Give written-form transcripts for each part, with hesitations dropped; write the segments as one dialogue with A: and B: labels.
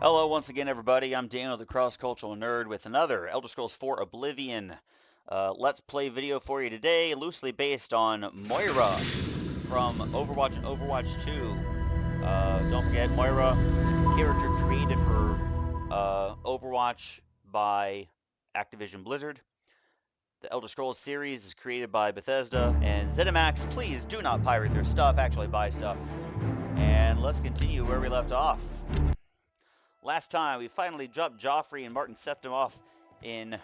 A: Hello once again, everybody. I'm Daniel, the cross-cultural nerd, with another Elder Scrolls 4 Oblivion Let's Play video for you today, loosely based on Moira from Overwatch and Overwatch 2. Don't forget, Moira is a character created for Overwatch by Activision Blizzard. The Elder Scrolls series is created by Bethesda, and ZeniMax, please do not pirate their stuff, actually buy stuff. And let's continue where we left off. Last time, we finally dropped Joffrey and Martin Septim off in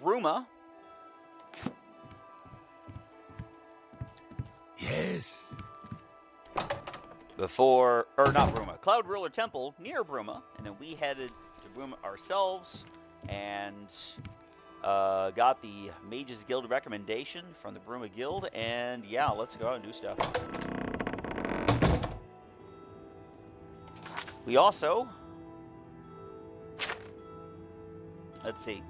A: Bruma.
B: Yes.
A: Not Bruma, Cloud Ruler Temple near Bruma, and then we headed to Bruma ourselves and got the Mages Guild recommendation from the Bruma Guild, and yeah, let's go out and do stuff. We also, let's see,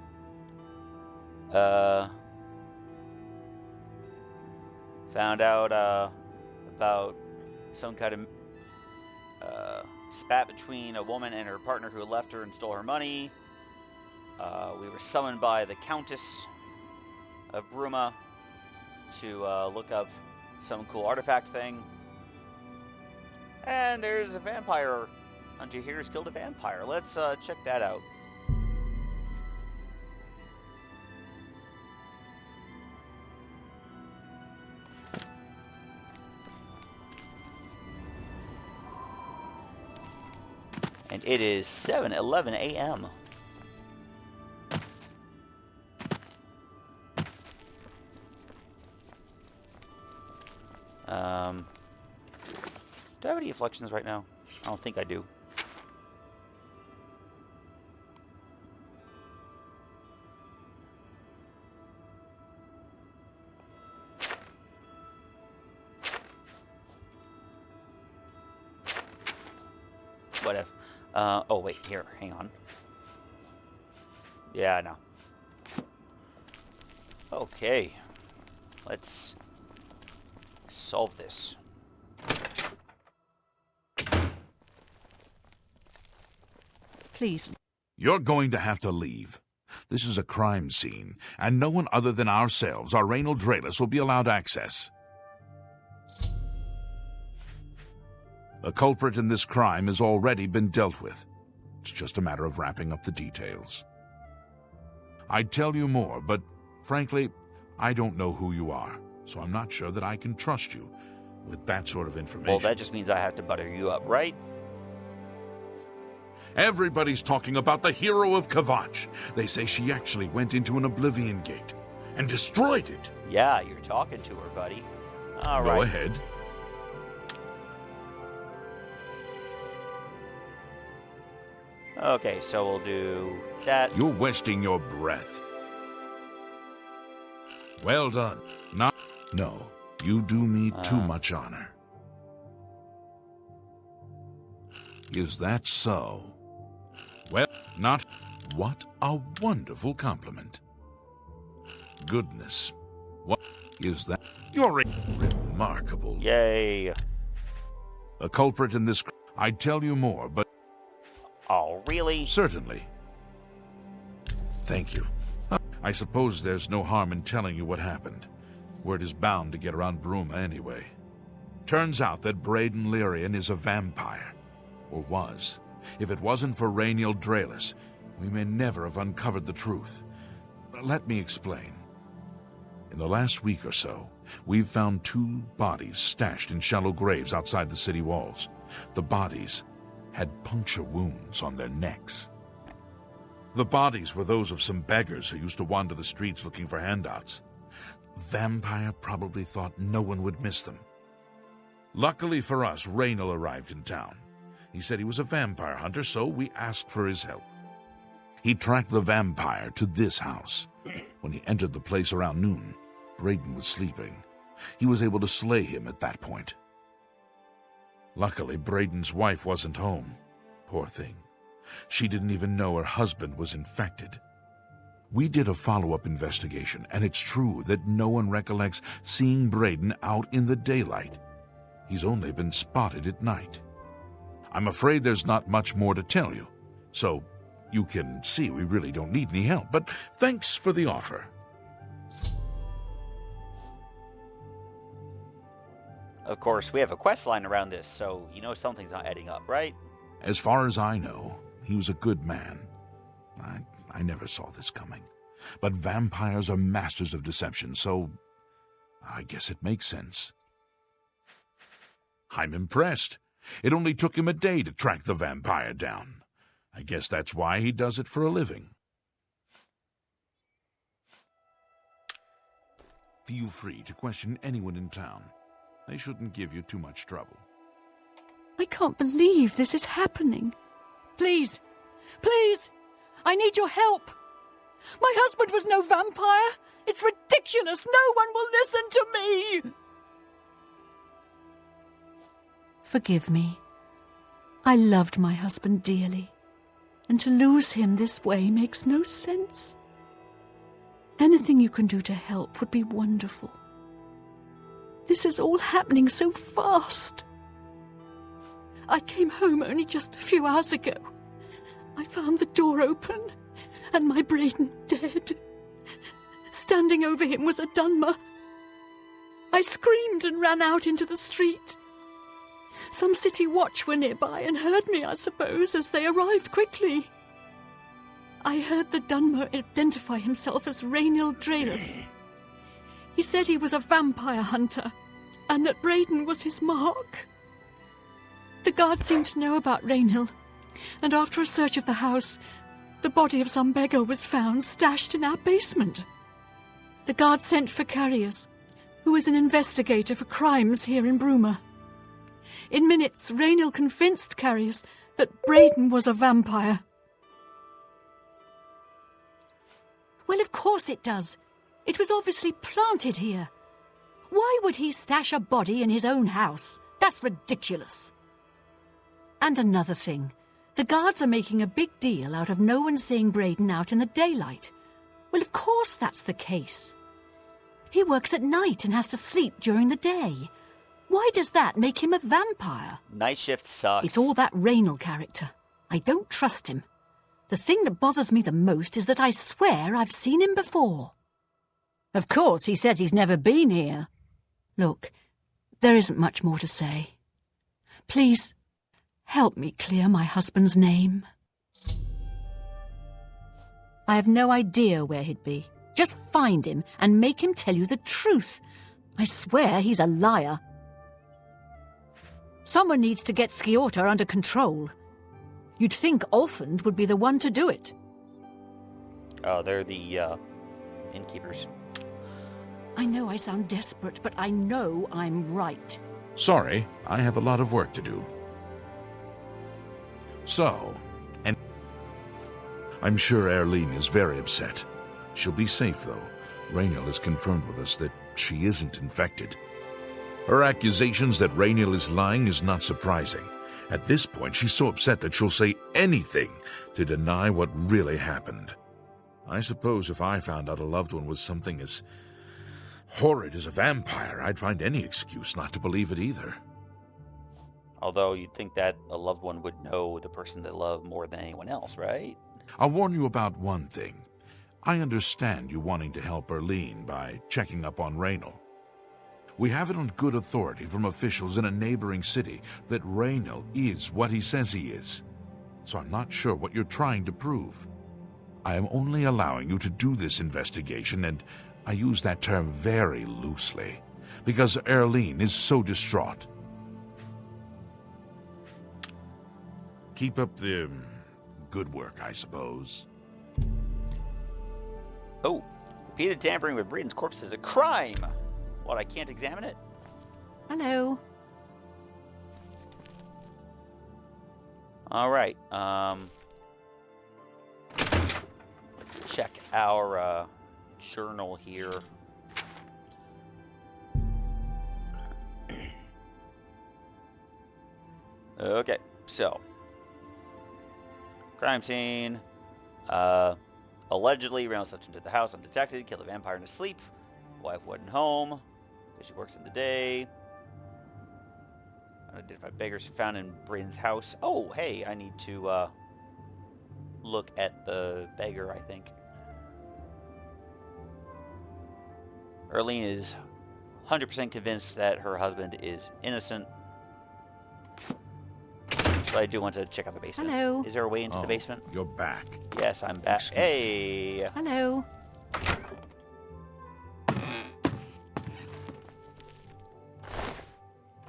A: found out about some kind of spat between a woman and her partner who left her and stole her money. We were summoned by the Countess of Bruma to look up some cool artifact thing. And there's a vampire hunter here who's killed a vampire. Let's check that out. And it is 7:11 a.m. Do I have any afflictions right now? I don't think I do. Whatever. Oh wait, here, hang on. Yeah, no. Okay. Let's solve this.
B: Please.
C: You're going to have to leave. This is a crime scene, and no one other than ourselves, our Raynald Draelus, will be allowed access. The culprit in this crime has already been dealt with. It's just a matter of wrapping up the details. I'd tell you more, but frankly, I don't know who you are, so I'm not sure that I can trust you with that sort of information.
A: Well, that just means I have to butter you up, right?
C: Everybody's talking about the hero of Kvatch. They say she actually went into an Oblivion gate and destroyed it.
A: Yeah, you're talking to her, buddy. All right.
C: Go ahead.
A: Okay, so we'll do that.
C: You're wasting your breath. Well done. No, you do me too much honor. Is that so? Well, not. What a wonderful compliment. Goodness. What is that? You're remarkable.
A: Yay.
C: A culprit in this. I'd tell you more, but.
A: Oh, really?
C: Certainly. Thank you. I suppose there's no harm in telling you what happened. Word is bound to get around Bruma anyway. Turns out that Braden Lyrian is a vampire. Or was. If it wasn't for Raynald Draelus, we may never have uncovered the truth. Let me explain. In the last week or so, we've found 2 bodies stashed in shallow graves outside the city walls. The bodies had puncture wounds on their necks. The bodies were those of some beggars who used to wander the streets looking for handouts. Vampire probably thought no one would miss them. Luckily for us, Raynald arrived in town. He said he was a vampire hunter, so we asked for his help. He tracked the vampire to this house. When he entered the place around noon, Braden was sleeping. He was able to slay him at that point. Luckily, Braden's wife wasn't home. Poor thing. She didn't even know her husband was infected. We did a follow-up investigation, and it's true that no one recollects seeing Braden out in the daylight. He's only been spotted at night. I'm afraid there's not much more to tell you, so you can see we really don't need any help, but thanks for the offer.
A: Of course, we have a quest line around this, so you know something's not adding up, right?
C: As far as I know, he was a good man. I never saw this coming. But vampires are masters of deception, so I guess it makes sense. I'm impressed. It only took him a day to track the vampire down. I guess that's why he does it for a living. Feel free to question anyone in town. They shouldn't give you too much trouble.
B: I can't believe this is happening. Please, please, I need your help. My husband was no vampire. It's ridiculous. No one will listen to me. Forgive me. I loved my husband dearly, and to lose him this way makes no sense. Anything you can do to help would be wonderful. This is all happening so fast. I came home only just a few hours ago. I found the door open and my Braden dead. Standing over him was a Dunmer. I screamed and ran out into the street. Some city watch were nearby and heard me, I suppose, as they arrived quickly. I heard the Dunmer identify himself as Rainil Draelus. He said he was a vampire hunter, and that Braden was his mark. The guards seemed to know about Rainil, and after a search of the house, the body of some beggar was found stashed in our basement. The guards sent for Carriers, who is an investigator for crimes here in Bruma. In minutes, Rainil convinced Carriers that Braden was a vampire. Well, of course it does. It was obviously planted here. Why would he stash a body in his own house? That's ridiculous. And another thing. The guards are making a big deal out of no one seeing Braden out in the daylight. Well, of course that's the case. He works at night and has to sleep during the day. Why does that make him a vampire?
A: Night shift sucks.
B: It's all that Rainil character. I don't trust him. The thing that bothers me the most is that I swear I've seen him before. Of course, he says he's never been here. Look, there isn't much more to say. Please, help me clear my husband's name. I have no idea where he'd be. Just find him and make him tell you the truth. I swear he's a liar. Someone needs to get Sciorta under control. You'd think Olfand would be the one to do it.
A: Oh, they're the innkeepers.
B: I know I sound desperate, but I know I'm right.
C: Sorry, I have a lot of work to do. So, and I'm sure Erlene is very upset. She'll be safe, though. Rainil has confirmed with us that she isn't infected. Her accusations that Rainil is lying is not surprising. At this point, she's so upset that she'll say anything to deny what really happened. I suppose if I found out a loved one was something as horrid as a vampire, I'd find any excuse not to believe it either.
A: Although you'd think that a loved one would know the person they love more than anyone else, right?
C: I'll warn you about one thing. I understand you wanting to help Erlene by checking up on Rainil. We have it on good authority from officials in a neighboring city that Rainil is what he says he is. So I'm not sure what you're trying to prove. I am only allowing you to do this investigation, and I use that term very loosely, because Erlene is so distraught. Keep up the good work, I suppose.
A: Oh, repeated tampering with Braden's corpse is a crime. What, I can't examine it?
B: Hello.
A: All right. Let's check our journal here. Okay, so crime scene. Allegedly, Reynolds slipped into the house undetected, killed a vampire in his sleep. Wife wasn't home because she works in the day. Unidentified beggars found in Bryn's house. Oh, hey, I need to look at the beggar, I think. Erlene is 100% convinced that her husband is innocent. But I do want to check out the basement.
B: Hello.
A: Is there a way into the basement?
C: You're back.
A: Yes, I'm back.
C: Excuse
A: Hey!
B: Hello.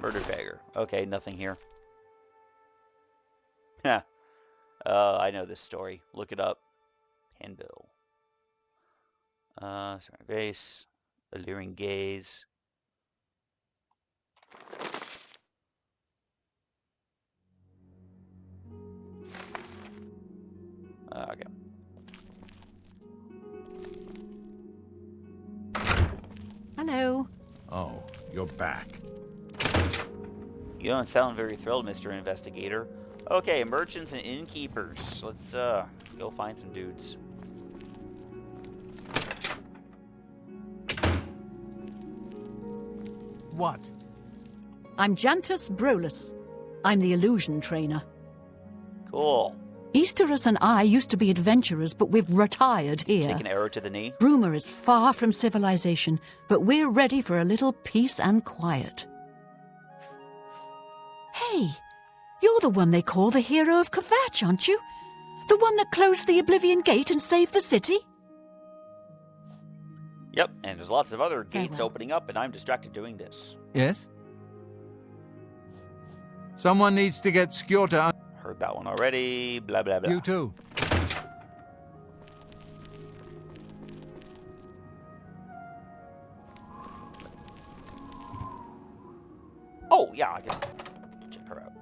A: Murder beggar. Okay, nothing here. Ha. I know this story. Look it up. Handbill. Sorry, base. Alluring gaze. Okay.
B: Hello.
C: Oh, you're back.
A: You don't sound very thrilled, Mr. Investigator. Okay, merchants and innkeepers. Let's go find some dudes.
D: What?
B: I'm Jantus Brolus. I'm the illusion trainer.
A: Cool.
B: Easterus and I used to be adventurers, but we've retired here.
A: Take an arrow to the knee.
B: Bruma is far from civilization, but we're ready for a little peace and quiet. Hey, you're the one they call the hero of Kvatch, aren't you? The one that closed the Oblivion gate and saved the city?
A: Yep, and there's lots of other gates
B: well.
A: opening up, and I'm distracted doing this.
D: Yes? Someone needs to get Skjorta.
A: Heard that one already. Blah, blah, blah.
D: You too.
A: Oh, yeah, I can check her out.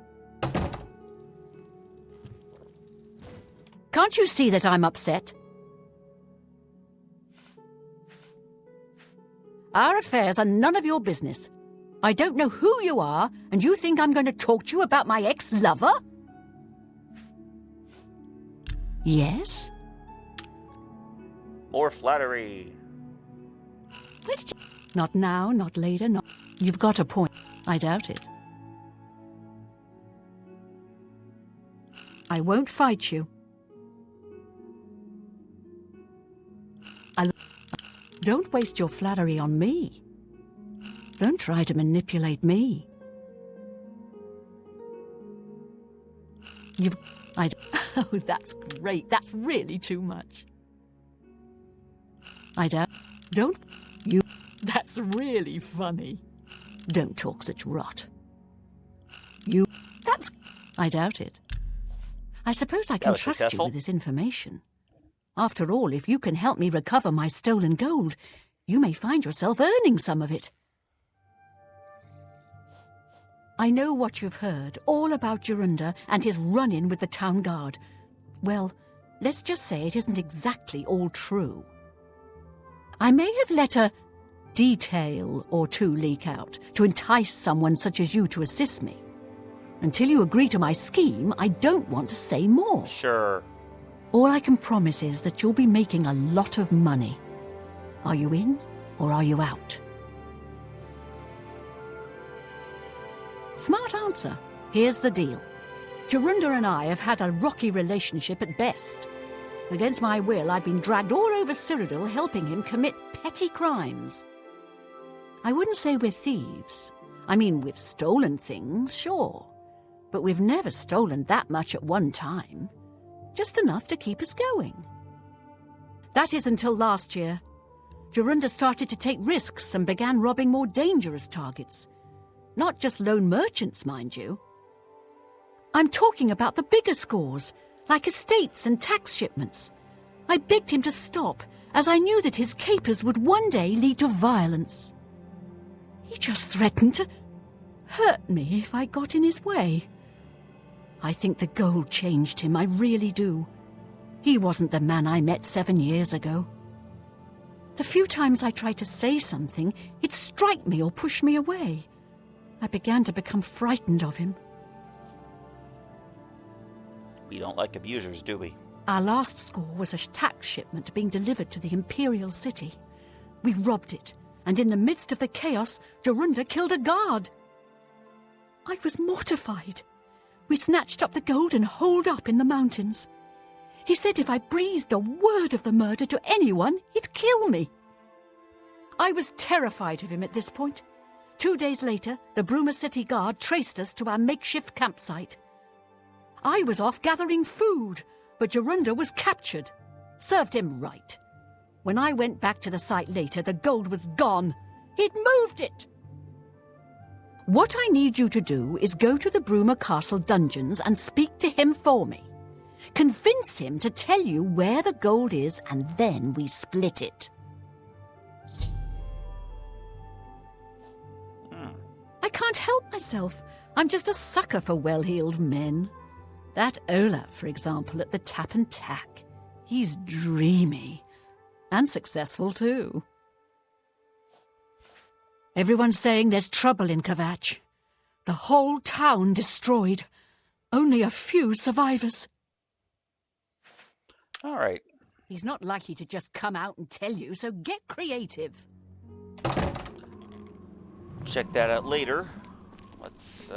B: Can't you see that I'm upset? Our affairs are none of your business. I don't know who you are, and you think I'm going to talk to you about my ex-lover? Yes?
A: More flattery.
B: Where did you... Not now, not later, not... You've got a point. I doubt it. I won't fight you. Don't waste your flattery on me. Don't try to manipulate me. Oh, that's great. That's really too much. Don't... You... That's really funny. Don't talk such rot. You... That's... I doubt it. I suppose I can
A: was
B: trust
A: successful.
B: you with this information. After all, if you can help me recover my stolen gold, you may find yourself earning some of it. I know what you've heard, all about Jorunda and his run-in with the town guard. Well, let's just say it isn't exactly all true. I may have let a detail or two leak out to entice someone such as you to assist me. Until you agree to my scheme, I don't want to say more.
A: Sure.
B: All I can promise is that you'll be making a lot of money. Are you in or are you out? Smart answer. Here's the deal. Jorunda and I have had a rocky relationship at best. Against my will, I've been dragged all over Cyrodiil helping him commit petty crimes. I wouldn't say we're thieves. I mean, we've stolen things, sure. But we've never stolen that much at one time. Just enough to keep us going. That is until last year. Jorunda started to take risks and began robbing more dangerous targets. Not just lone merchants, mind you. I'm talking about the bigger scores, like estates and tax shipments. I begged him to stop, as I knew that his capers would one day lead to violence. He just threatened to hurt me if I got in his way. I think the gold changed him, I really do. He wasn't the man I met 7 years ago. The few times I tried to say something, he'd strike me or push me away. I began to become frightened of him.
A: We don't like abusers, do we?
B: Our last score was a tax shipment being delivered to the Imperial City. We robbed it, and in the midst of the chaos, Jorunda killed a guard. I was mortified. We snatched up the gold and holed up in the mountains. He said if I breathed a word of the murder to anyone, he'd kill me. I was terrified of him at this point. 2 days later, the Bruma City Guard traced us to our makeshift campsite. I was off gathering food, but Jorunda was captured. Served him right. When I went back to the site later, the gold was gone. He'd moved it. What I need you to do is go to the Bruma Castle dungeons and speak to him for me. Convince him to tell you where the gold is, and then we split it. I can't help myself. I'm just a sucker for well-heeled men. That Ola, for example, at the Tap and Tack. He's dreamy. And successful, too. Everyone's saying there's trouble in Kvatch. The whole town destroyed. Only a few survivors.
A: All right.
B: He's not likely to just come out and tell you, so get creative.
A: Check that out later. Let's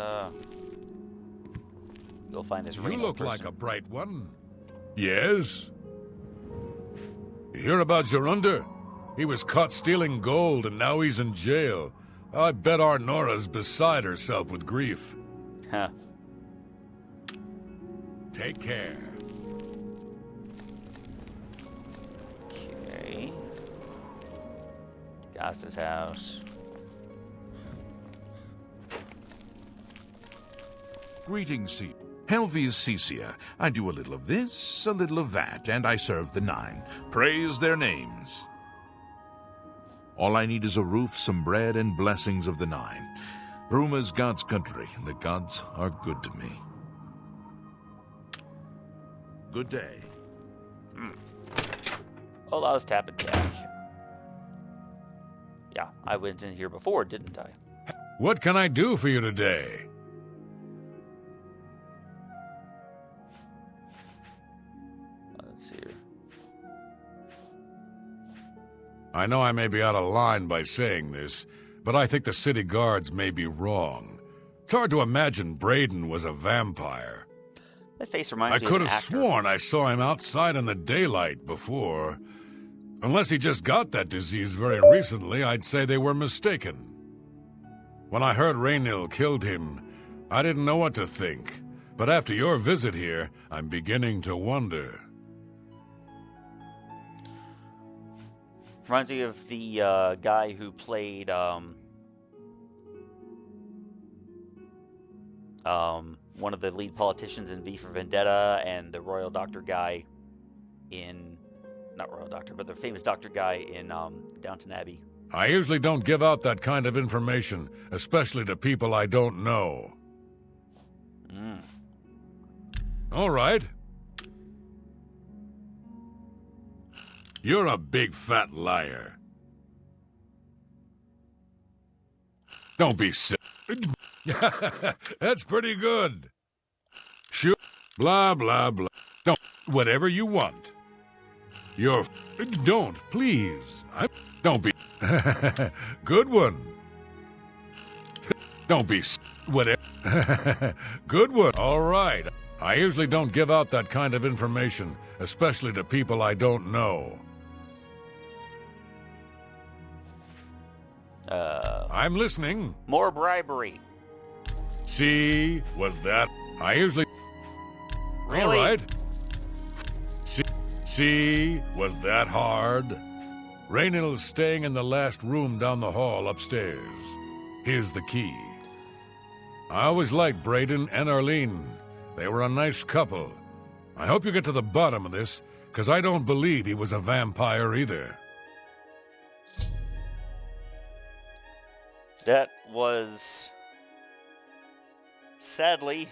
A: go find this
E: You
A: Reno
E: look
A: person.
E: like a bright one. Yes? You hear about Jorunda? He was caught stealing gold and now he's in jail. I bet our Nora's beside herself with grief.
A: Huh.
E: Take care.
A: Okay. Gasta's house.
C: Greetings to you. Healthy as Cecia. I do a little of this, a little of that, and I serve the 9. Praise their names. All I need is a roof, some bread, and blessings of the 9. Bruma's God's country, and the gods are good to me. Good day.
A: Oh, that was Tap and Tack. Yeah, I went in here before, didn't I?
E: What can I do for you today?
A: Let's see here.
E: I know I may be out of line by saying this, but I think the city guards may be wrong. It's hard to imagine Braden was a vampire.
A: That face
E: I
A: reminds me
E: could
A: of an
E: have
A: actor.
E: sworn I saw him outside in the daylight before. Unless he just got that disease very recently, I'd say they were mistaken. When I heard Raynil killed him, I didn't know what to think. But after your visit here, I'm beginning to wonder.
A: Reminds me of the guy who played one of the lead politicians in V for Vendetta, and the Royal Doctor guy in... Not Royal Doctor, but the famous Doctor guy in Downton Abbey.
E: I usually don't give out that kind of information, especially to people I don't know. All right. You're a big fat liar. Don't be silly. That's pretty good. Sure. Blah, blah, blah. Don't. Whatever you want. You're... Don't, please. Don't be... Good one. Don't be... Whatever. Good one. All right. I usually don't give out that kind of information, especially to people I don't know. I'm listening.
A: More bribery.
E: See, was that... I usually...
A: Really?
E: All right. See, was that hard? Raynil's staying in the last room down the hall upstairs. Here's the key. I always liked Braden and Arlene. They were a nice couple. I hope you get to the bottom of this, because I don't believe he was a vampire either.
A: That was, sadly,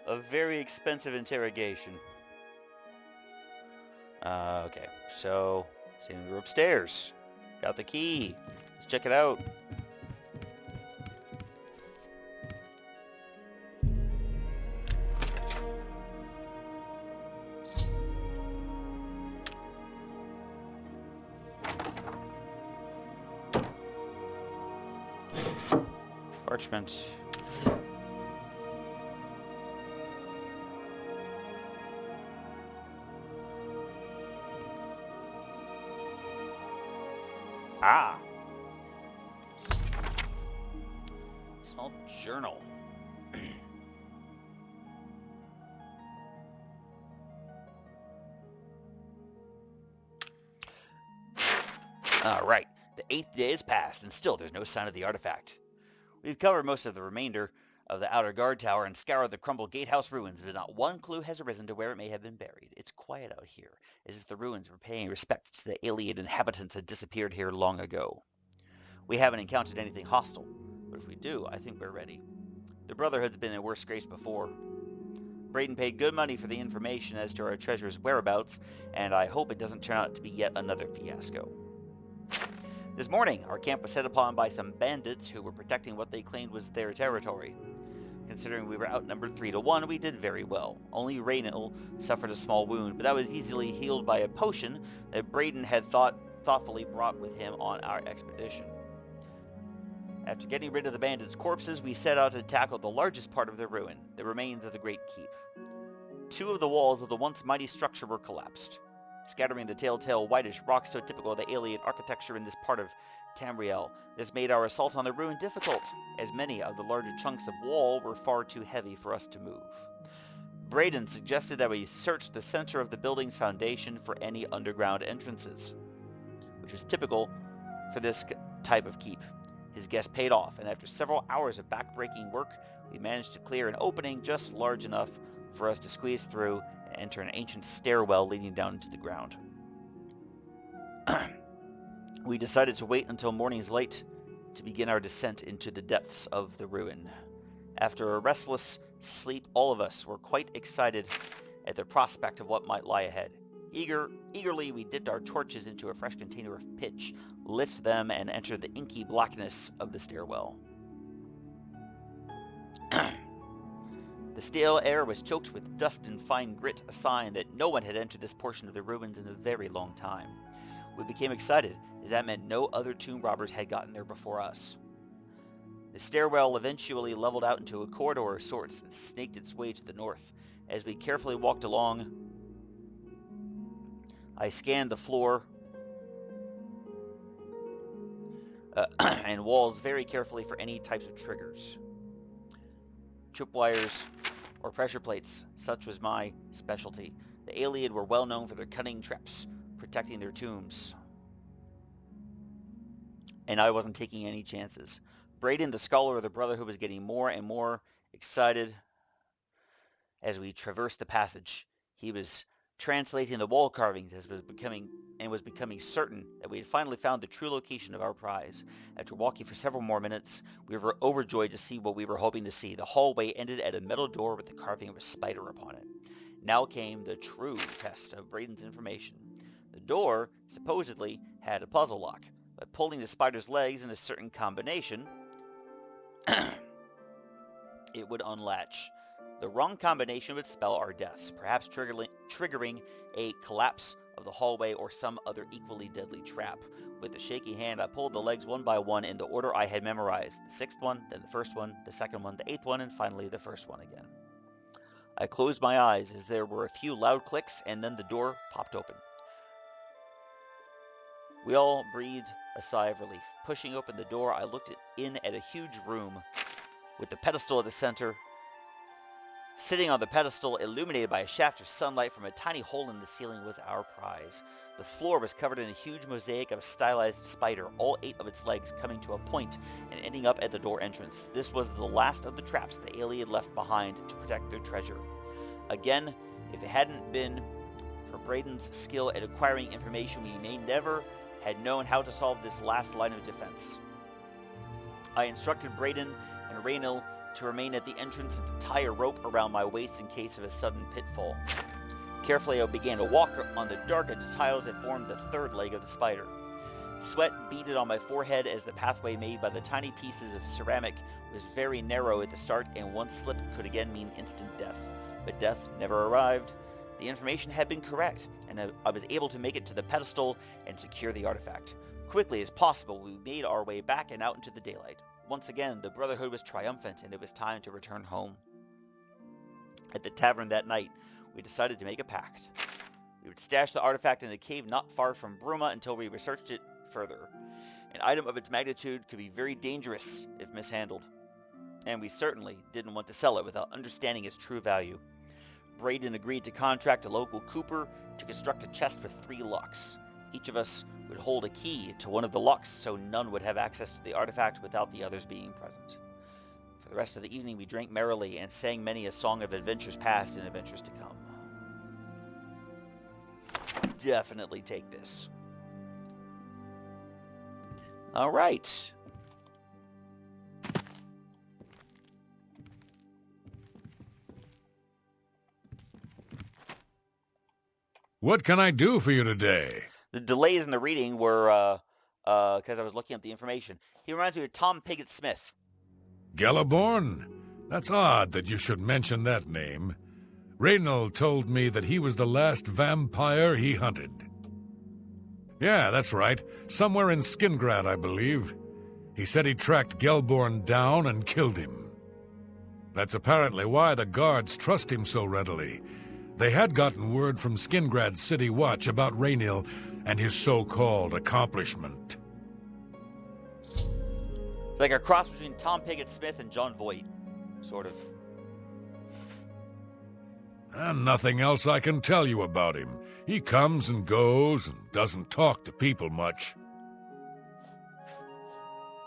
A: a very expensive interrogation. Okay, so, seeing we're upstairs. Got the key. Let's check it out. Parchment. Small journal. Alright, the 8th day has passed, and still there's no sign of the artifact. We've covered most of the remainder of the outer guard tower and scoured the crumbled gatehouse ruins, but not one clue has arisen to where it may have been buried. It's quiet out here, as if the ruins were paying respect to the alien inhabitants that disappeared here long ago. We haven't encountered anything hostile, but if we do, I think we're ready. The Brotherhood's been in worse scrapes before. Brayden paid good money for the information as to our treasure's whereabouts, and I hope it doesn't turn out to be yet another fiasco. This morning, our camp was set upon by some bandits who were protecting what they claimed was their territory. Considering we were outnumbered 3-1, we did very well. Only Raynil suffered a small wound, but that was easily healed by a potion that Brayden had thoughtfully brought with him on our expedition. After getting rid of the bandits' corpses, we set out to tackle the largest part of the ruin, the remains of the Great Keep. 2 of the walls of the once mighty structure were collapsed, scattering the telltale whitish rocks so typical of the alien architecture in this part of Tamriel. This made our assault on the ruin difficult, as many of the larger chunks of wall were far too heavy for us to move. Brayden suggested that we search the center of the building's foundation for any underground entrances, which was typical for this type of keep. His guess paid off, and after several hours of back-breaking work, we managed to clear an opening just large enough for us to squeeze through and enter an ancient stairwell leading down into the ground. We decided to wait until morning's light to begin our descent into the depths of the ruin. After a restless sleep, all of us were quite excited at the prospect of what might lie ahead. Eagerly, we dipped our torches into a fresh container of pitch, lit them, and entered the inky blackness of the stairwell. The stale air was choked with dust and fine grit, a sign that no one had entered this portion of the ruins in a very long time. We became excited, as that meant no other tomb robbers had gotten there before us. The stairwell eventually leveled out into a corridor of sorts that snaked its way to the north. As we carefully walked along, I scanned the floor and walls very carefully for any types of triggers, tripwires, or pressure plates. Such was my specialty. The alien were well known for their cunning traps, protecting their tombs, and I wasn't taking any chances. Brayden, the scholar of the Brotherhood, was getting more and more excited as we traversed the passage. He was translating the wall carvings as was becoming certain that we had finally found the true location of our prize. After walking for several more minutes, we were overjoyed to see what we were hoping to see. The hallway ended at a metal door with the carving of a spider upon it. Now came the true test of Brayden's information. The door supposedly had a puzzle lock, but pulling the spider's legs in a certain combination, it would unlatch. The wrong combination would spell our deaths, perhaps triggering a collapse of the hallway or some other equally deadly trap. With a shaky hand, I pulled the legs one by one in the order I had memorized. The 6th one, then the 1st one, the 2nd one, the 8th one, and finally the 1st one again. I closed my eyes as there were a few loud clicks, and then the door popped open. We all breathed a sigh of relief. Pushing open the door, I looked in at a huge room with the pedestal at the center. Sitting on the pedestal, illuminated by a shaft of sunlight from a tiny hole in the ceiling, was our prize. The floor was covered in a huge mosaic of a stylized spider, all 8 of its legs coming to a point and ending up at the door entrance. This was the last of the traps the alien left behind to protect their treasure. Again, if it hadn't been for Brayden's skill at acquiring information, we may never had known how to solve this last line of defense. I instructed Brayden and Raynil to remain at the entrance and to tie a rope around my waist in case of a sudden pitfall. Carefully, I began to walk on the dark tiles that formed the 3rd leg of the spider. Sweat beaded on my forehead as the pathway made by the tiny pieces of ceramic was very narrow at the start, and one slip could again mean instant death. But death never arrived. The information had been correct, and I was able to make it to the pedestal and secure the artifact. Quickly as possible, we made our way back and out into the daylight. Once again, the Brotherhood was triumphant, and it was time to return home. At the tavern that night, we decided to make a pact. We would stash the artifact in a cave not far from Bruma until we researched it further. An item of its magnitude could be very dangerous if mishandled. and we certainly didn't want to sell it without understanding its true value. Braden agreed to contract a local cooper to construct a chest with 3 locks. Each of us would hold a key to one of the locks so none would have access to the artifact without the others being present. For the rest of the evening we drank merrily and sang many a song of adventures past and adventures to come. Definitely take this. Alright.
E: What can I do for you today?
A: The delays in the reading were, because I was looking up the information. He reminds me of Tom Pigott-Smith.
E: Galaborn? That's odd that you should mention that name. Raynal told me that he was the last vampire he hunted. Yeah, that's right. Somewhere in Skingrad, I believe. He said he tracked Gelborn down and killed him. That's apparently why the guards trust him so readily. They had gotten word from Skingrad's City Watch about Raynil and his so-called accomplishment.
A: It's like a cross between Tom Pigott-Smith and John Voight, sort of.
E: And nothing else I can tell you about him. He comes and goes and doesn't talk to people much.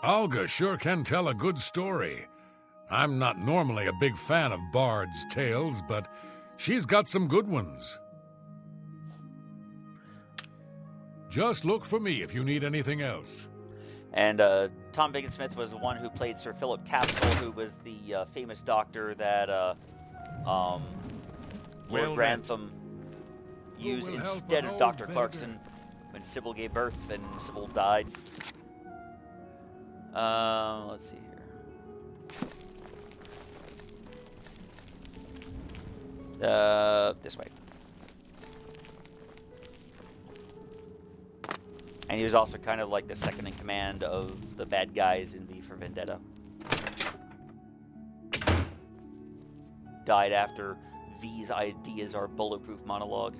E: Olga sure can tell a good story. I'm not normally a big fan of bards' tales, but she's got some good ones. Just look for me if you need anything else.
A: And Tom Pigott-Smith was the one who played Sir Philip Tapsell, who was the famous doctor that Lord Grantham used instead of Dr. Clarkson when Sybil gave birth and Sybil died. Let's see here. This way. And he was also kind of like the second in command of the bad guys in V for Vendetta. Died after V's ideas are bulletproof monologue.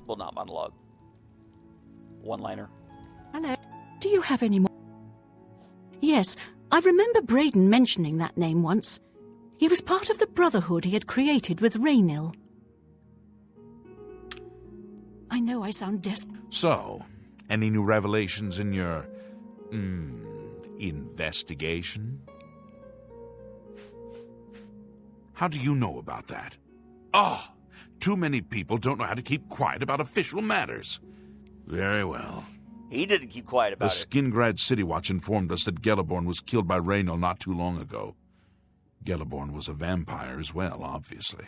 A: Well, not monologue. One-liner.
B: Hello. Do you have any more? Yes, I remember Braden mentioning that name once. He was part of the Brotherhood he had created with Raynil. I know I sound desperate.
C: So, any new revelations in your, investigation? How do you know about that? Ah, too many people don't know how to keep quiet about official matters. Very well.
A: He didn't keep quiet about it.
C: The Skingrad City Watch informed us that Geliborn was killed by Raynil not too long ago. Geliborn was a vampire as well, obviously.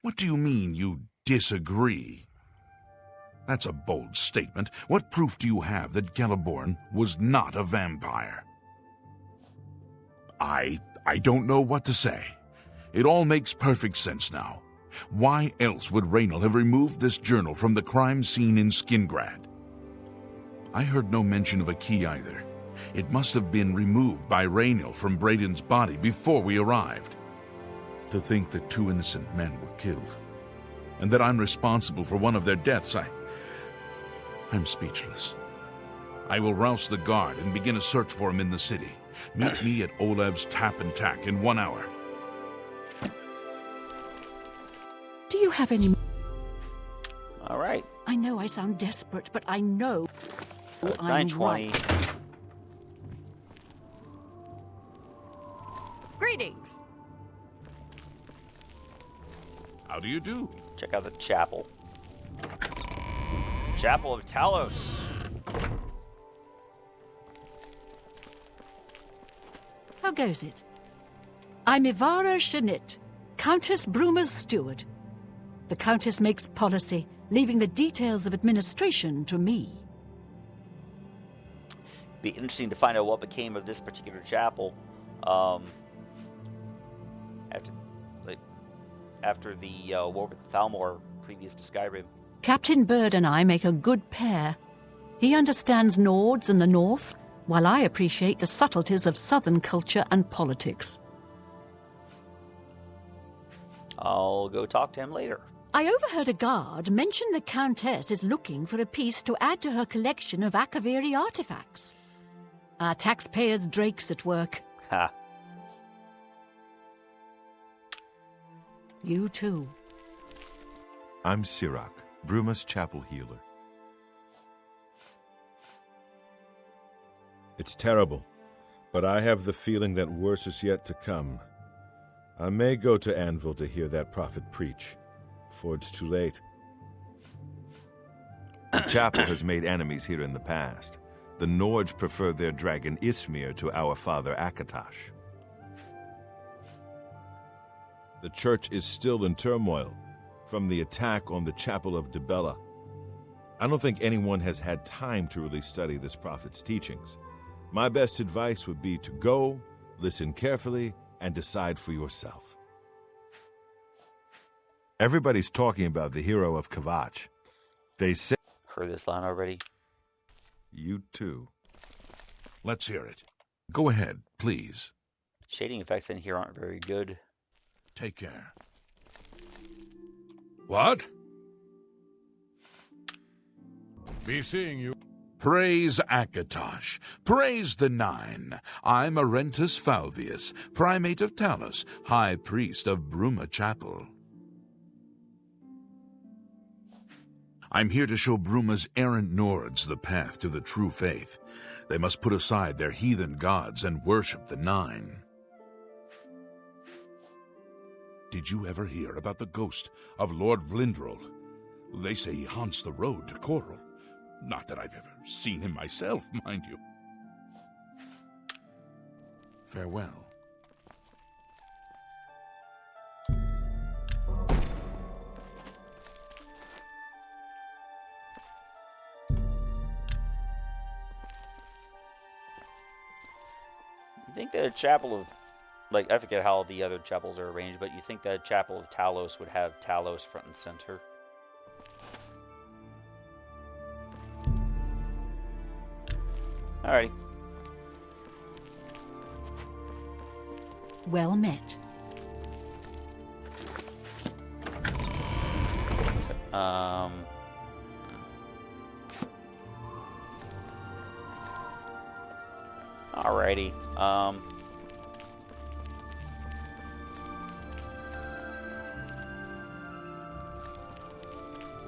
C: What do you mean you disagree? That's a bold statement. What proof do you have that Geliborn was not a vampire? I don't know what to say. It all makes perfect sense now. Why else would Raynil have removed this journal from the crime scene in Skingrad? I heard no mention of a key either. It must have been removed by Raynil from Braden's body before we arrived. To think that 2 innocent men were killed, and that I'm responsible for one of their deaths, I'm speechless. I will rouse the guard and begin a search for him in the city. Meet me at Olev's Tap and Tack in 1 hour.
B: Do you have any...
A: All right.
B: I know I sound desperate, but I know
A: It's
B: I'm
A: 9:20.
B: right.
F: Greetings.
C: How do you do?
A: Check out the chapel. Chapel of Talos.
B: How goes it? I'm Ivara Shanit, Countess Bruma's steward. The Countess makes policy, leaving the details of administration to me.
A: Be interesting to find out what became of this particular chapel. After the war with Thalmor, previous to Skyrim.
B: Captain Bird and I make a good pair. He understands Nords and the North, while I appreciate the subtleties of Southern culture and politics.
A: I'll go talk to him later.
B: I overheard a guard mention the Countess is looking for a piece to add to her collection of Akaviri artifacts. Our taxpayers' Drake's at work.
A: Ha.
B: You too.
F: I'm Sirach, Bruma's chapel healer.
G: It's terrible, but I have the feeling that worse is yet to come. I may go to Anvil to hear that prophet preach, before it's too late.
F: The chapel has made enemies here in the past. The Nords prefer their dragon Ismir to our father Akatosh.
G: The church is still in turmoil from the attack on the chapel of Dibella. I don't think anyone has had time to really study this prophet's teachings. My best advice would be to go, listen carefully, and decide for yourself.
F: Everybody's talking about the hero of Kavach. They say...
A: Heard this line already.
F: You too.
C: Let's hear it. Go ahead, please.
A: Shading effects in here aren't very good.
C: Take care.
E: What? Be seeing you.
C: Praise Akatosh. Praise the Nine. I'm Arentus Falvius, Primate of Talos, High Priest of Bruma Chapel. I'm here to show Bruma's errant Nords the path to the true faith. They must put aside their heathen gods and worship the Nine. Did you ever hear about the ghost of Lord Vlindrel? They say he haunts the road to Coral. Not that I've ever seen him myself, mind you. Farewell.
A: You think that a chapel of, like, I forget how the other chapels are arranged, but you think that a chapel of Talos would have Talos front and center? Alrighty.
B: Well met.
A: Alrighty. A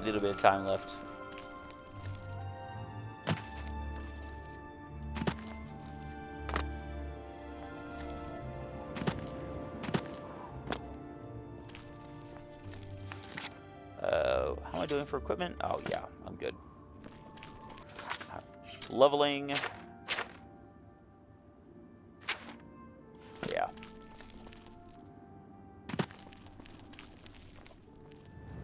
A: little bit of time left. How am I doing for equipment? Oh yeah, I'm good. Leveling. Yeah.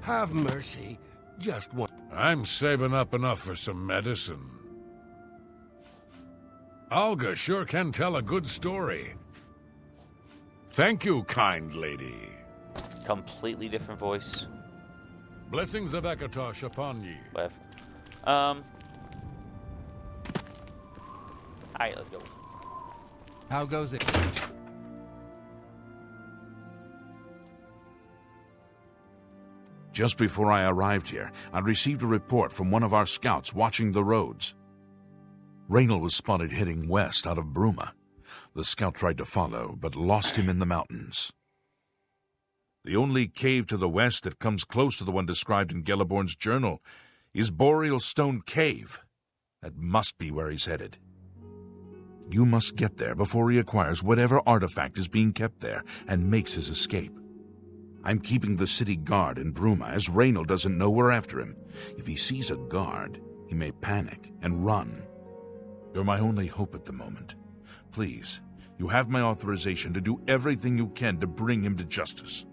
H: Have mercy. Just one.
E: I'm saving up enough for some medicine. Olga sure can tell a good story. Thank you, kind lady.
A: Completely different voice.
E: Blessings of Akatosh upon ye.
A: Left. Alright, let's go.
D: How goes it?
C: Just before I arrived here, I received a report from one of our scouts watching the roads. Raynal was spotted heading west out of Bruma. The scout tried to follow, but lost him in the mountains. The only cave to the west that comes close to the one described in Gelliborn's journal is Boreal Stone Cave. That must be where he's headed. You must get there before he acquires whatever artifact is being kept there and makes his escape. I'm keeping the city guard in Bruma, as Raynal doesn't know we're after him. If he sees a guard, he may panic and run. You're my only hope at the moment. Please, you have my authorization to do everything you can to bring him to justice.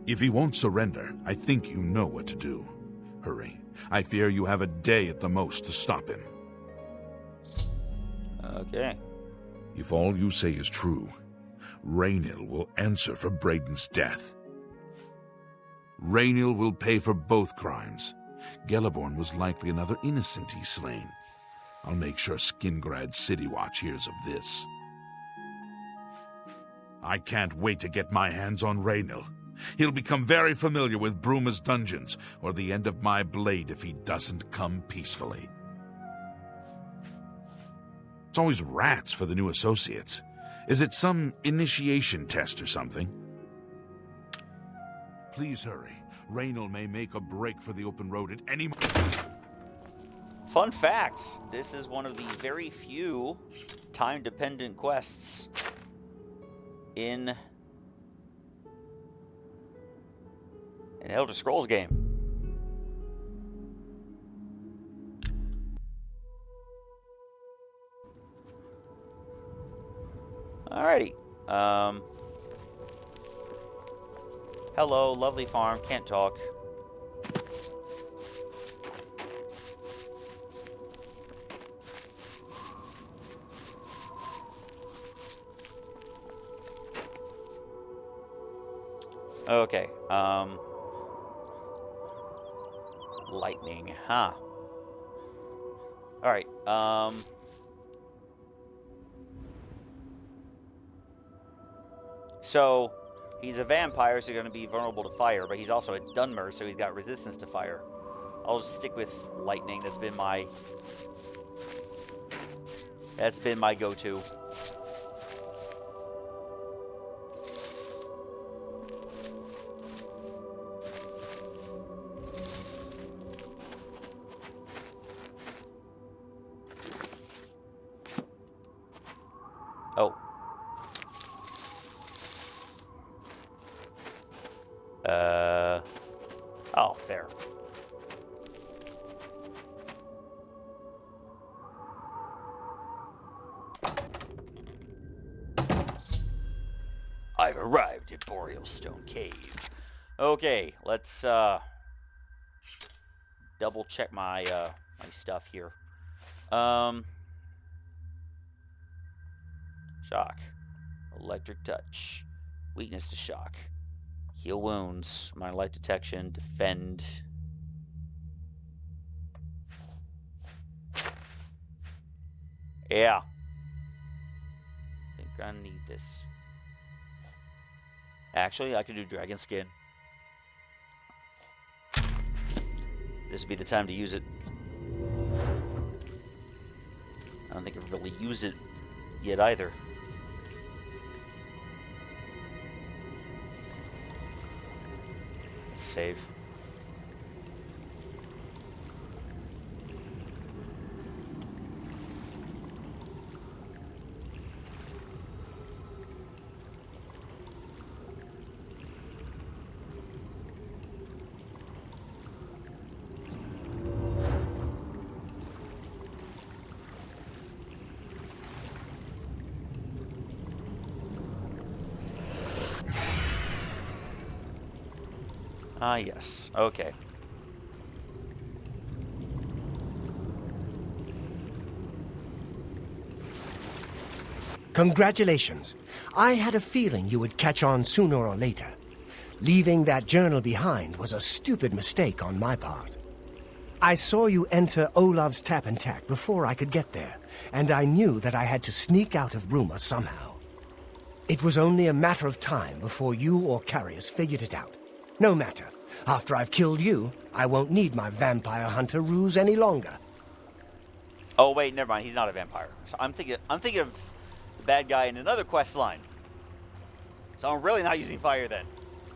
C: If he won't surrender, I think you know what to do. Hurry. I fear you have a day at the most to stop him.
A: Okay.
C: If all you say is true, Raynal will answer for Braden's death. Raynal will pay for both crimes. Gelliborn was likely another innocent he's slain. I'll make sure Skingrad City Watch hears of this. I can't wait to get my hands on Raynal. He'll become very familiar with Bruma's dungeons, or the end of my blade if he doesn't come peacefully. It's always rats for the new associates. Is it some initiation test or something? Please hurry. Raynal may make a break for the open road at any moment.
A: Fun facts. This is one of the very few time-dependent quests in an Elder Scrolls game. Alrighty. Hello, lovely farm. Can't talk. Okay, lightning, huh? Alright, so, he's a vampire, so he's going to be vulnerable to fire, but he's also a Dunmer, so he's got resistance to fire. I'll just stick with lightning. That's been my go-to. Oh. Oh, there. I've arrived at Boreal Stone Cave. Okay, let's double check my my stuff here. Shock, electric touch, weakness to shock, heal wounds, minor light detection, defend. Yeah. I think I need this. Actually, I could do dragon skin. This would be the time to use it. I don't think I've really used it yet either. Let's save. Ah, yes. Okay.
H: Congratulations. I had a feeling you would catch on sooner or later. Leaving that journal behind was a stupid mistake on my part. I saw you enter Olav's Tap and Tack before I could get there, and I knew that I had to sneak out of Bruma somehow. It was only a matter of time before you or Carius figured it out. No matter. After I've killed you, I won't need my vampire hunter ruse any longer.
A: Oh wait, never mind. He's not a vampire. So I'm thinking of the bad guy in another quest line. So I'm really not using fire then.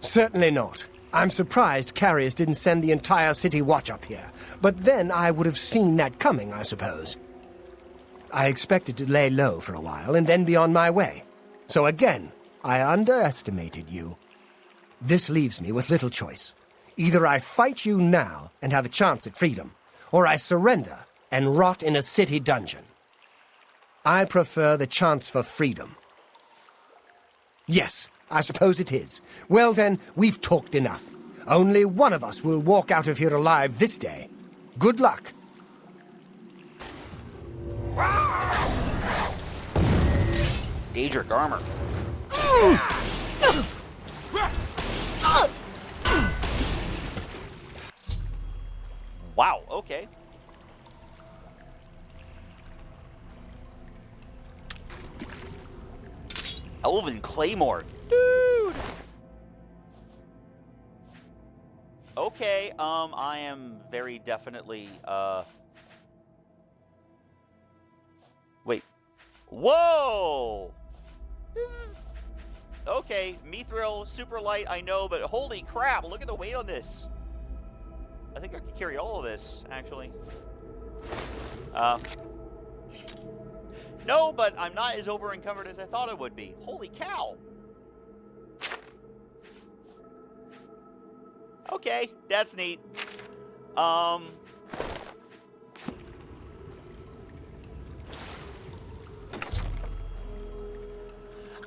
H: Certainly not. I'm surprised Carius didn't send the entire city watch up here. But then I would have seen that coming, I suppose. I expected to lay low for a while and then be on my way. So again, I underestimated you. This leaves me with little choice. Either I fight you now and have a chance at freedom, or I surrender and rot in a city dungeon. I prefer the chance for freedom. Yes, I suppose it is. Well then, we've talked enough. Only one of us will walk out of here alive this day. Good luck.
A: Daedric armor. Wow, okay. Elven Claymore. Dude! Okay, I am very definitely, wait, Whoa! This is... Okay, Mithril, super light, I know, but holy crap, look at the weight on this. I think I could carry all of this, actually. No, but I'm not as over-encumbered as I thought it would be. Holy cow! Okay, that's neat.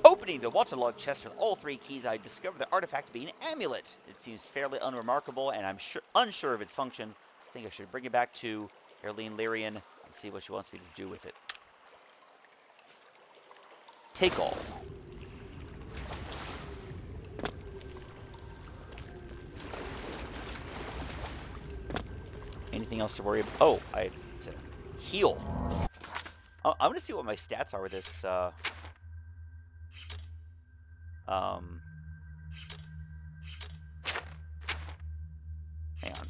A: Opening the waterlogged chest with all 3 keys, I discovered the artifact to be an amulet. It seems fairly unremarkable, and I'm unsure of its function. I think I should bring it back to Arlene Lyrian and see what she wants me to do with it. Take all. Anything else to worry about? Oh, I have to heal. I want to see what my stats are with this. Hang on.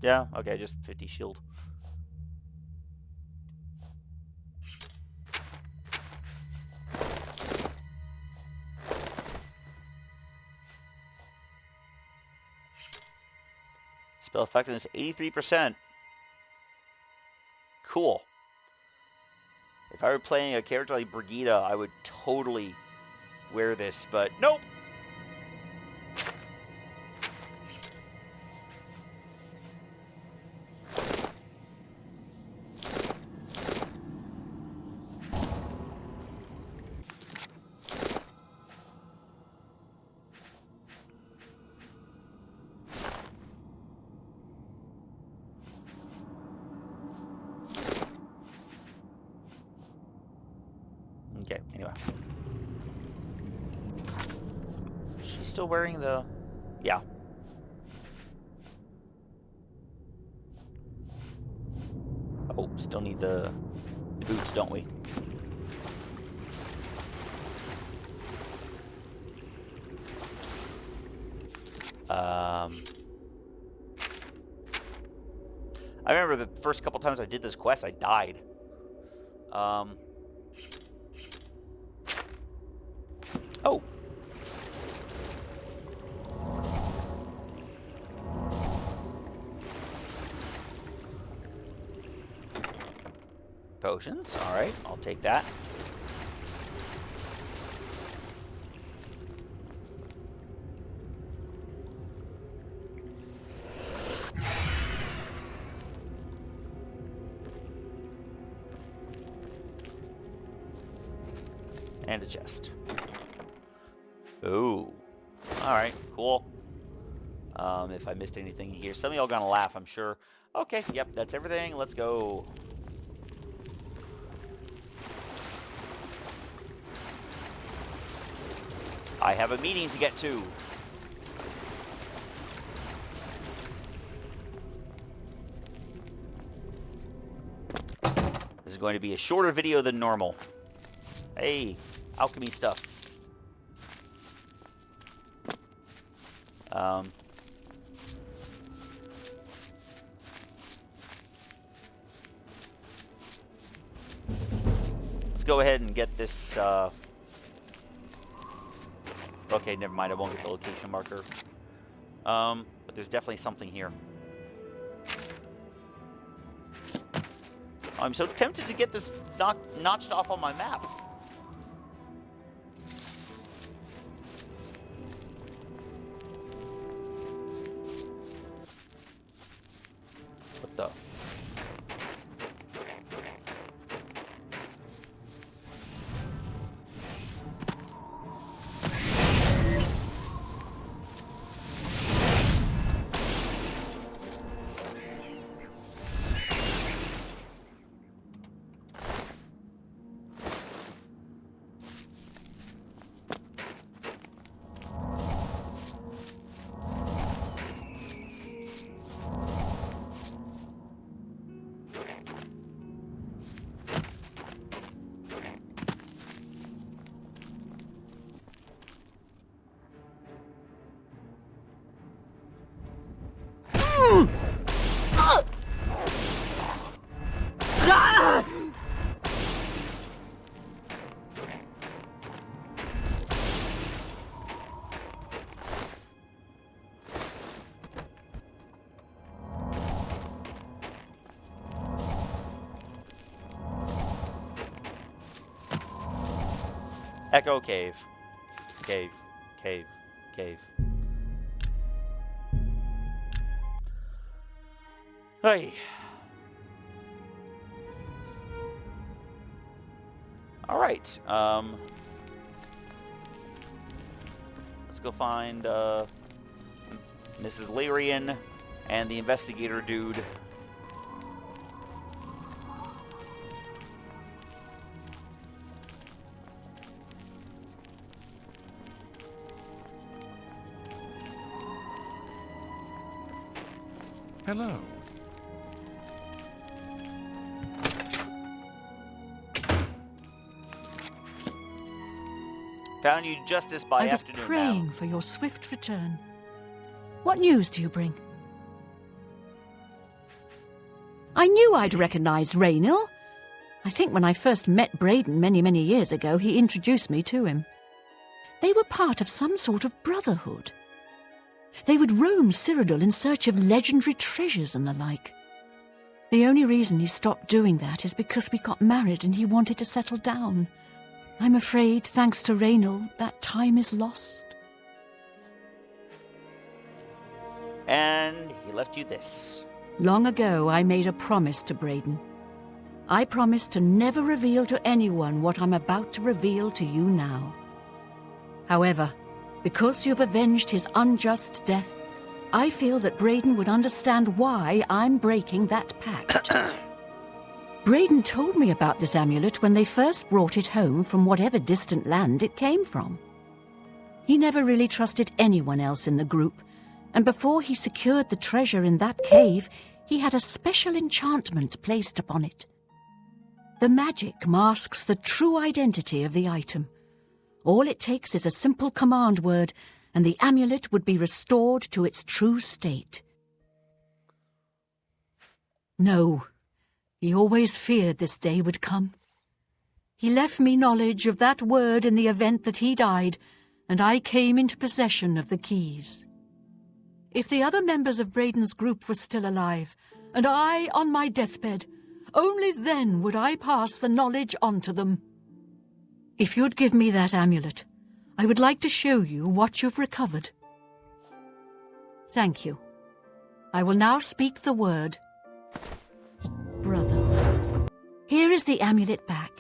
A: Yeah, okay, just 50 shield. Spell effectiveness 83%. Cool. If I were playing a character like Brigitte, I would totally wear this, but nope. Okay, anyway. She's still wearing the... Yeah. Oh, still need the boots, don't we? I remember the first couple times I did this quest, I died. Oh. Potions, alright, I'll take that. And a chest. Ooh. Alright, cool. If I missed anything here, some of y'all gonna laugh, I'm sure. Okay, yep, that's everything. Let's go. I have a meeting to get to. This is going to be a shorter video than normal. Hey, alchemy stuff. Let's go ahead and get this, okay, never mind, I won't get the location marker. But there's definitely something here. I'm so tempted to get this notched off on my map. What the? Echo cave. Cave. Cave. Cave. Hey. All right. Let's go find Mrs. Lyrian and the investigator dude.
C: Hello.
A: Found you justice by
B: I was
A: afternoon
B: praying
A: now.
B: for your swift return. What news do you bring? I knew I'd recognize Raynil. I think when I first met Braden many years ago, he introduced me to him. They were part of some sort of brotherhood. They would roam Cyrodiil in search of legendary treasures and the like. The only reason he stopped doing that is because we got married and he wanted to settle down. I'm afraid, thanks to Raynil, that time is lost.
A: And he left you this.
B: Long ago, I made a promise to Braden. I promised to never reveal to anyone what I'm about to reveal to you now. However, because you've avenged his unjust death, I feel that Braden would understand why I'm breaking that pact. Braden told me about this amulet when they first brought it home from whatever distant land it came from. He never really trusted anyone else in the group, and before he secured the treasure in that cave, he had a special enchantment placed upon it. The magic masks the true identity of the item. All it takes is a simple command word, and the amulet would be restored to its true state. No. He always feared this day would come. He left me knowledge of that word in the event that he died, and I came into possession of the keys. If the other members of Braden's group were still alive, and I on my deathbed, only then would I pass the knowledge on to them. If you'd give me that amulet, I would like to show you what you've recovered. Thank you. I will now speak the word. Brotherhood. Here is the amulet back.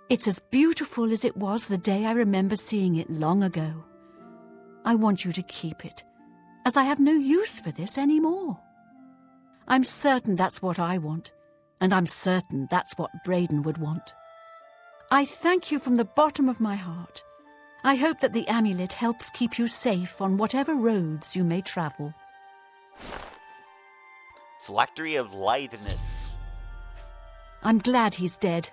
B: It's as beautiful as it was the day I remember seeing it long ago. I want you to keep it, as I have no use for this anymore. I'm certain that's what I want, and I'm certain that's what Braden would want. I thank you from the bottom of my heart. I hope that the amulet helps keep you safe on whatever roads you may travel.
A: Phylactery of Litheness.
B: I'm glad he's dead.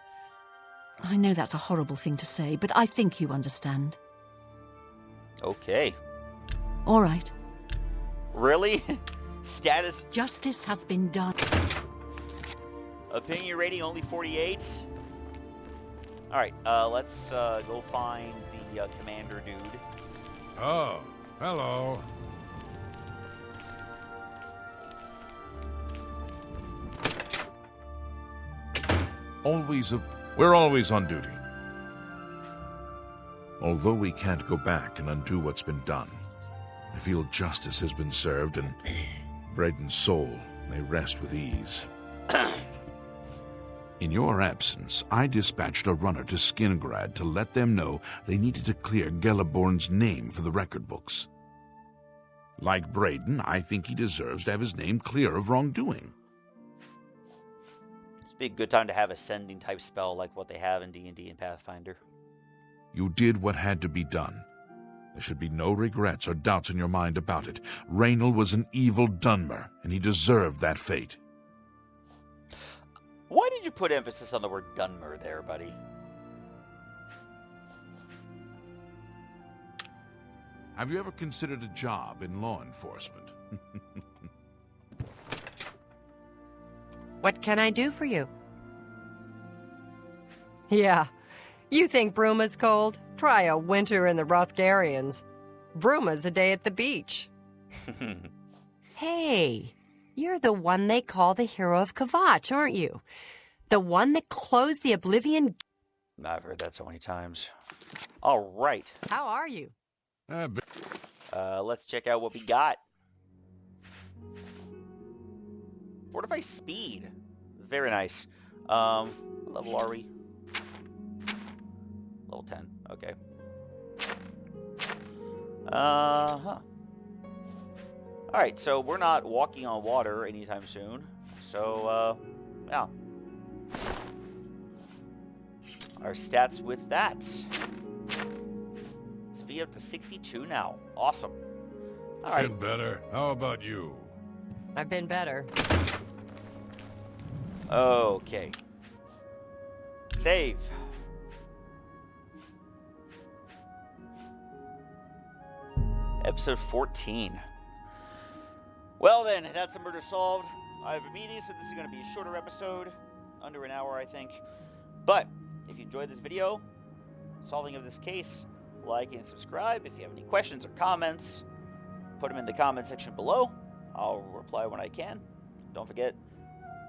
B: I know that's a horrible thing to say, but I think you understand.
A: Okay.
B: All right.
A: Really? Status?
B: Justice has been done.
A: Opinion rating only 48? Alright, let's go find the commander dude.
E: Oh, hello.
C: We're always on duty. Although we can't go back and undo what's been done, I feel justice has been served and Braden's soul may rest with ease. In your absence, I dispatched a runner to Skingrad to let them know they needed to clear Geliborn's name for the record books. Like Braden, I think he deserves to have his name clear of wrongdoing.
A: It'd be a good time to have a sending type spell like what they have in D&D and Pathfinder.
C: You did what had to be done. There should be no regrets or doubts in your mind about it. Raynil was an evil Dunmer, and he deserved that fate.
A: Why did you put emphasis on the word Dunmer there, buddy?
C: Have you ever considered a job in law enforcement?
I: What can I do for you? Yeah. You think Bruma's cold? Try a winter in the Rothgarians. Bruma's a day at the beach. Hey, you're the one they call the hero of Kvatch, aren't you? The one that closed the Oblivion...
A: I've heard that so many times. All right.
I: How are you?
A: Let's check out what we got. Fortify speed. Very nice. What level are we? Level 10. Okay. Huh. Alright, so we're not walking on water anytime soon. So, yeah. Our stats with that. Speed up to 62 now. Awesome. Alright.
E: Been better. How about you?
I: I've been better.
A: Okay. Save. Episode 14. Well then, that's a murder solved. I have a meeting, so this is going to be a shorter episode. Under an hour, I think. But, if you enjoyed this video, solving of this case, like and subscribe. If you have any questions or comments, put them in the comment section below. I'll reply when I can. Don't forget,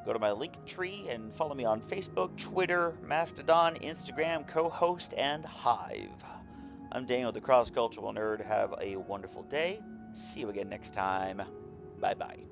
A: go to my link tree and follow me on Facebook, Twitter, Mastodon, Instagram, co-host, and Hive. I'm Daniel, the Cross-Cultural Nerd. Have a wonderful day. See you again next time. Bye-bye.